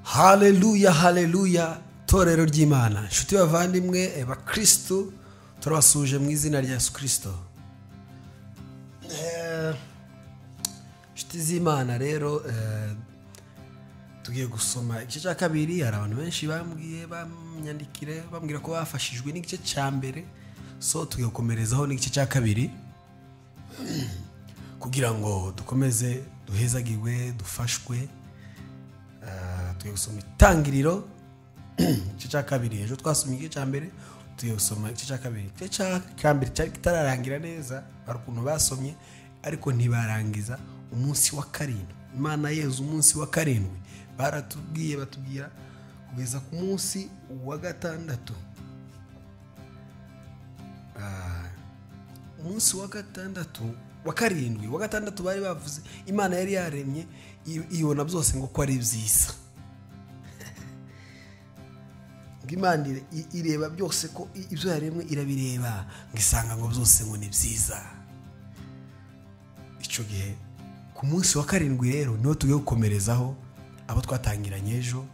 Haleluya, haleluya, torero ry'Imana. Nshuti bavandimwe bakristo, turabasuje mu izina rya Yesu Kristo. Nshuti z'Imana rero tugiye gusoma igice cya kabiri. Hari abantu benshi bambwiye bamyandikire bambwira ko bafashijwe n'igice cya mbere, so tugiye gukomerezaho n'igice cya kabiri kugira ngo dukomeze duhezagirwe dufashwe. Tugiye gusoma itangiriro igice cya kabiri. Ejo twasomye igice cya mbere, tugiye gusoma igice cya kabiri. Igice cya mbere cyari kitararangira neza, hari ukuntu basomye ariko ntibarangiza umunsi wa karindwi. Imana Yezu umunsi wa karindwi baratubwiye batubwira kugeza ku munsi wa gatandatu. Umunsi wa gatandatu wa karindwi, wa gatandatu bari bavuze Imana yari yaremye ibona byose ngo ko ari byiza. Imana ireba byose ko ibyo yaremwe irabireba ngisanga ngo byose ngo ni byiza. Icyo gihe ku munsi wa karindwi rero niho tugiye gukomerezaho abo twatangiranye ejo,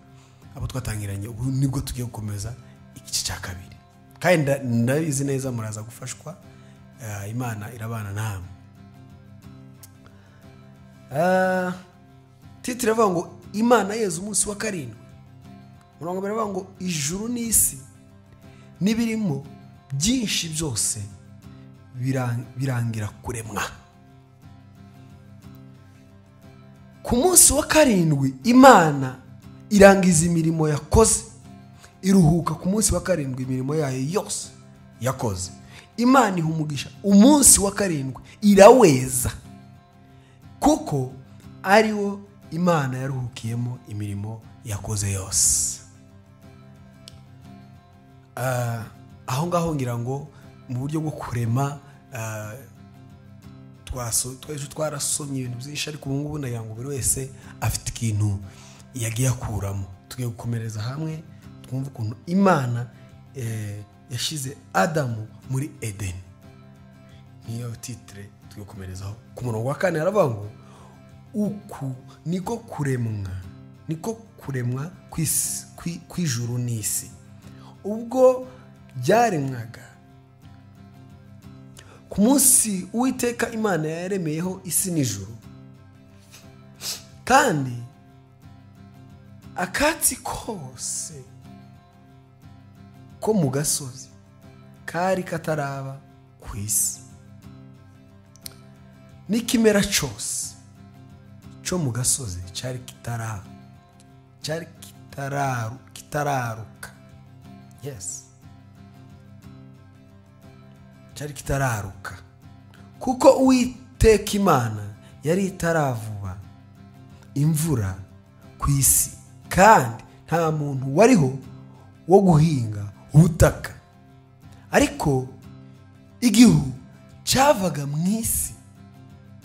abo twatangiranye ubu nibwo tugiye gukomeza igice cya kabiri. Kandi ndabizi neza muraza gufashwa, Imana irabana namwe. Titire avuga ngo Imana Yezu umunsi wa karindwi. Murongo baravuga ngo ijuru n'isi n'ibirimo byinshi byose birangira kuremwa. Ku munsi wa karindwi Imana irangiza imirimo yakoze, iruhuka ku munsi wa karindwi imirimo yayo yose yakoze. Imana ihumugisha umunsi wa karindwi, iraweza kuko ariwo Imana yaruhukiyemo imirimo yakoze yose. Aho ngaho ngira ngo mu buryo bwo kurema twarasomye ibintu byinshi, ariko ubu ngubu nagira ngo buri wese afite ikintu yagiye akuramo. Tugiye gukomereza hamwe twumva ukuntu Imana yashize Adamu muri Edeni. Niyo titire tugiye gukomerezaho. Ku murongo wa 4 haravuga ngo uku niko kuremwa kw'ijuru n'isi ubwo byaremwaga. Ku munsi Uwiteka Imana yaremeyeho isi n'ijuru, kandi akatsi kose ko mu gasozi kari kataraba ku isi, n'ikimera cyose cyo mu gasozi cyari kitararuka. Yes, cyari kitararuka kuko Uwiteka Imana yari itaravuba imvura ku isi, kandi nta muntu wariho wo guhinga ubutaka. Ariko igihu cyavaga mu isi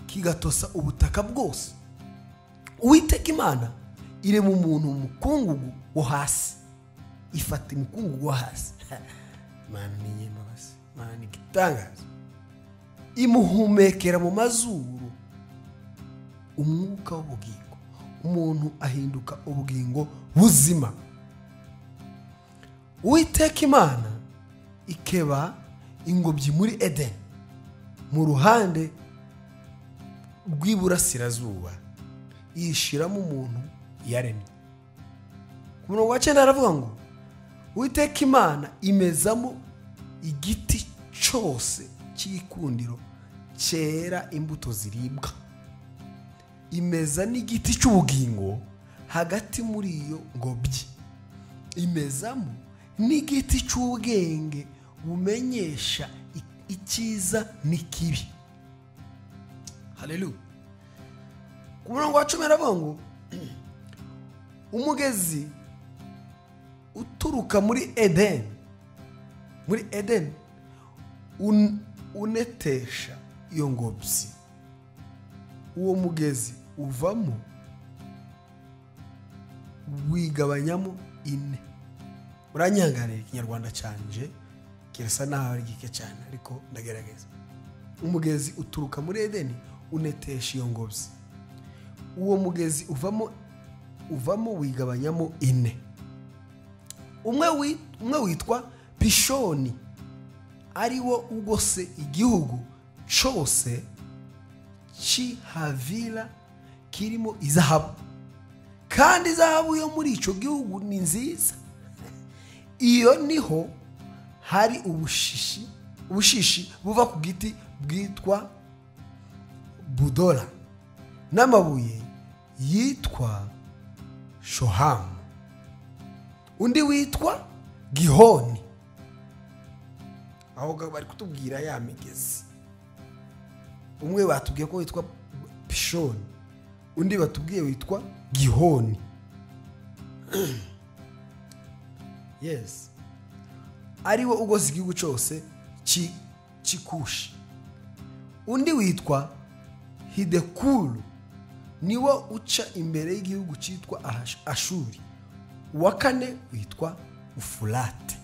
kigatosa ubutaka bwose. Uwiteka Imana irema umuntu umukungugu wo hasi, ifata umukungugu wo hasi. Imana ni nyembabazi, Imana ni igitangaza. Imuhumekera mu mazuru umwuka w'ubugingo, umuntu ahinduka ubugingo buzima. Uwiteka Imana ikeba ingobyi muri Edeni mu ruhande rw'iburasirazuba, yishiramo umuntu yaremye. Ku murongo wa 9 haravuga ngo Uwiteka Imana imezamo igiti cyose cy'ikundiro cyera imbuto ziribwa, imeza n'igiti cy'ubugingo hagati muri iyo ngobyi, imezamo n'igiti cy'ubwenge bumenyesha icyiza n'ikibi. Haleluya. Ku murongo wa 10 haravuga ngo umugezi uturuka muri Edeni unetesha iyo ngobyi. Uwo mugezi uvamo wigabanyamo 4. Uranyanganira ikinyarwanda cyanje kirasa naho ari gike cyane, ariko ndagerageza. Umugezi uturuka muri Edeni unetesha iyo ngobyi. Uwo mugezi uvamo uvamo wigabanyamo 4. umwe witwa pishoni, ariwo ugose igihugu cyose cy'ihavila kirimo izahabu, kandi izahabu yo muri icyo gihugu ni nziza. Iyo niho hari ubushishi buva ku giti bwitwa budora, n'amabuye yitwa shohamu, undi witwa gihoni. Aho bari kutubwira ya migezi. Umwe batubwiye ko witwa pishoni, undi batubwiye witwa gihoni. Yes, ariwo ugose igihugu cyose cy'ikushi. Undi witwa hidekuru, niwo uca imbere y'igihugu cyitwa ashuri. Uwa 4 witwa ufurate.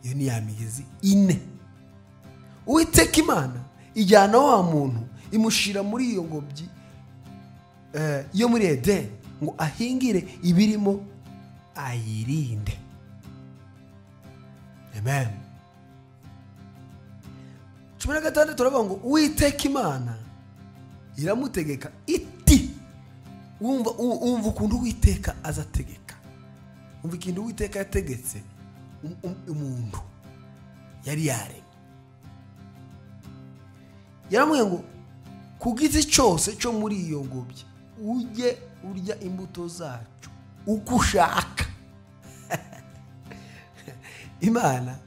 Iyo ni ya migezi 4. Uwiteka Imana ijyana wa muntu imushira muri iyo ngobyi yo muri Edeni ngo ahingire ibirimo ayirinde. Amen. 16 turavuga ngo Uwiteka Imana iramutegeka iti. Umva ukuntu Uwiteka azategeka. Umva ikintu Uwiteka yategetse umuntu yari yaremye. Yaramubwiye ngo ku giti cyose cyo muri iyo ngobyi ujye urya imbuto zacyo uko ushaka. Imana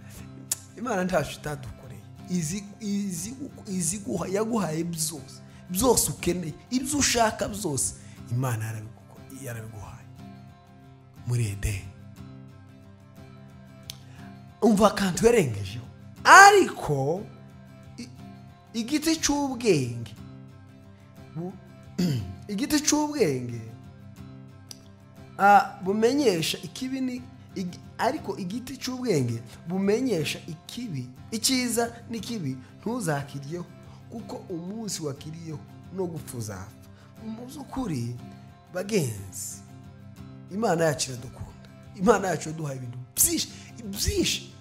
ntacyo itadukoreye. Izi yaguhaye byose ukeneye, ibyo ushaka byose Imana yarabiguhaye muri Edeni. Umva kantu yarengejeho. Ariko igiti cy'ubwenge bumenyesha ikibi ni ariko igiti cy'ubwenge bumenyesha ikibi, icyiza n'ikibi ntuzakiryeho, kuko umunsi wakiriyeho no gupfa uzapfa. Mu by'ukuri bagenzi, Imana yacu iradukunda. Imana yacu yaduhaye ibintu byinshi.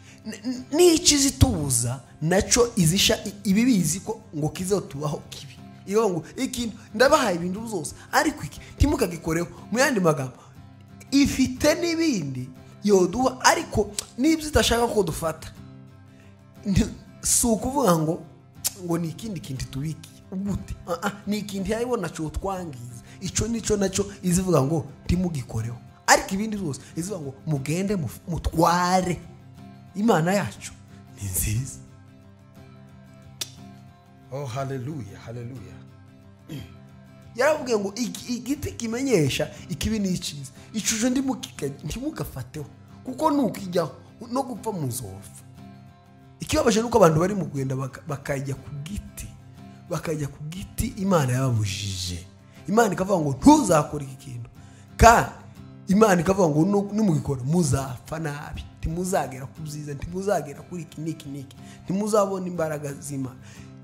N'ikizi tubuza nacyo izisha ibibizi ko ngo kizotubaho kibi. Iyo ngo ikintu ndabahaye ibintu byose, ariko iki timukagikoreho. Mu yandi magambo, ifite n'ibindi yoduha, ariko nibyo idashaka ko dufata. Si ukuvuga ngo ni ikindi kintu tubiki ubute. Ni ikindi yayibona cyo twangiza. Icyo nicyo nacyo izivuga ngo timugikoreho, ariko ibindi byose izivuga ngo mugende mutware. Imana yacu ni nziza. Oh, haleluya, haleluya. Yaravuga ngo igiti kimenyesha ikibi n'icyiza, icuje ntimugafateho, kuko nukijyaho no gupfa muzopfa. Ikibabaje nuko abantu bari mu Rwanda bakajya ku giti Imana yababujije. Imana ikavuga ngo ntuzakora iki kintu, kandi Imana ikavuga ngo nimugikora muzapfa nabi. Ntimuzagera ku byiza, ntimuzagera kuri iki niki, ntimuzabona imbaraga z'Imana.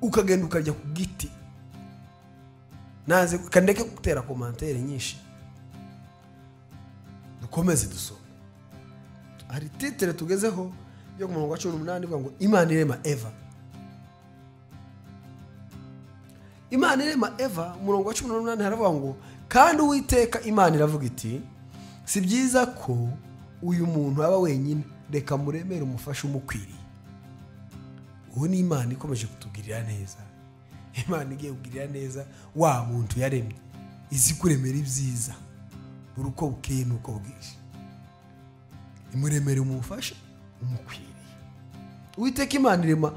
Ukagenda ukajya ku giti. Naze kandeke gutera commentaire nyinshi. Dukomeze dusome. Hari titre tugezeho yo ku murongo wa 18 ivuga ngo Imana irema Eva. Imana irema Eva, umurongo wa 18 haravuga ngo kandi Uwiteka Imana iravuga iti, si byiza ko uyu muntu aba wenyine, reka muremere umufasha umukwiriye. Uwo ni Imana ikomeje kutugirira neza. Imana igiye kugirira neza wa muntu yaremye, izi kuremera ibyiza buri uko bukeye nuko bwije. Imuremere umufasha umukwiriye. Uwiteka Imana irema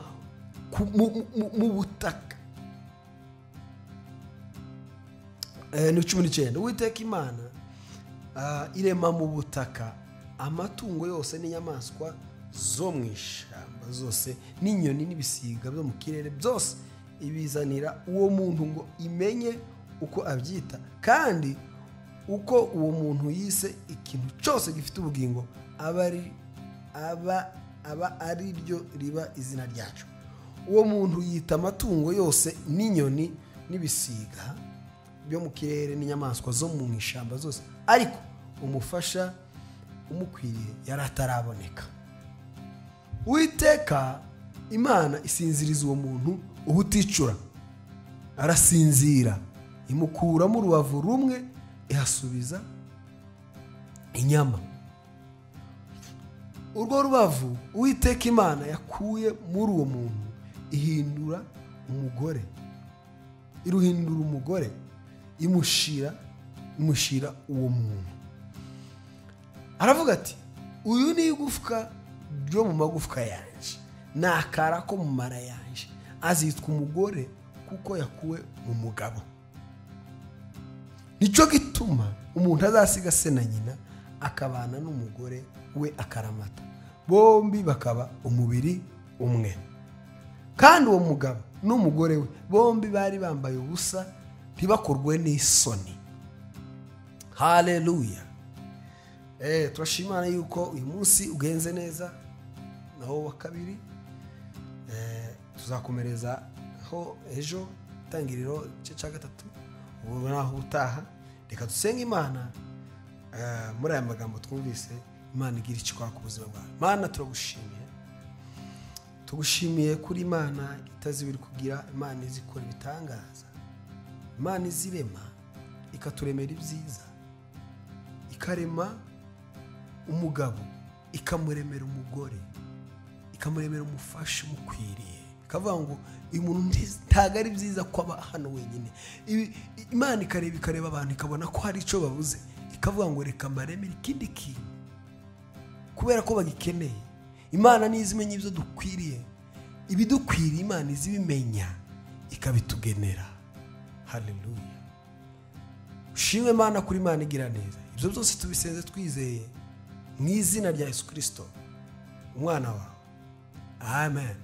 mu butaka. Ni 19. Uwiteka Imana irema mu butaka amatungo yose n'inyamaswa zo mu ishyamba zose, n'inyoni n'ibisiga byo mu kirere byose, ibizanira uwo muntu ngo imenye uko abyita, kandi uko uwo muntu yise ikintu cyose gifite ubugingo aba ari ryo riba izina ryacu. Uwo muntu yita amatungo yose n'inyoni n'ibisiga byo mu kirere n'inyamaswa zo mu ishyamba zose, ariko umufasha umukwiriye yari ataraboneka. Uwiteka Imana isinziriza uwo muntu ubuticura, arasinzira, imukuramo urubavu rumwe ihasubiza inyama. Urwo rubavu Uwiteka Imana yakuye muri uwo muntu iruhindura umugore imushira uwo muntu. Aravuga ati, uyu ni igufwa ryo mu magufwa yanje, ni akara ko mu mara yanje, azitwa umugore kuko yakuwe mu mugabo. Nicyo gituma umuntu azasiga se na nyina akabana n'umugore we akaramata, bombi bakaba umubiri umwe. Kandi uwo mugabo n'umugore we bombi bari bambaye ubusa, ntibakorwe n'isoni. Haleluya. Turashimana yuko uyu munsi ugenze neza, naho wa kabiri tuzakomereza ho ejo itangiriro cya gatatu. Ubu naho utaha reka dusenge Imana muri aya magambo twumvise. Imana igira icyo ikora ku buzima bwawe. Mana tugushimiye kuri Imana itazibiri kugira, Imana izikora ibitangaza, Imana izirema ikaturemera ibyiza, ikarema umugabo ikamuremera umugore, ikamuremera umufasha umukwiriye, ikavuga ngo uyu muntu ntago ari byiza ko aba hano wenyine. Imana ikareba abantu ikabona ko hari icyo babuze, ikavuga ngo reka mbaremere ikindi kintu kubera ko bagikeneye. Imana nizimenya ibyo dukwiriye, ibidukwiriye Imana izibimenya ikabitugenera. Haleluya. Ushimwe Imana kuri Imana igira neza. Ibyo byose tubisenze twizeye mu izina rya Yesu Kristo umwana wawe. Amen.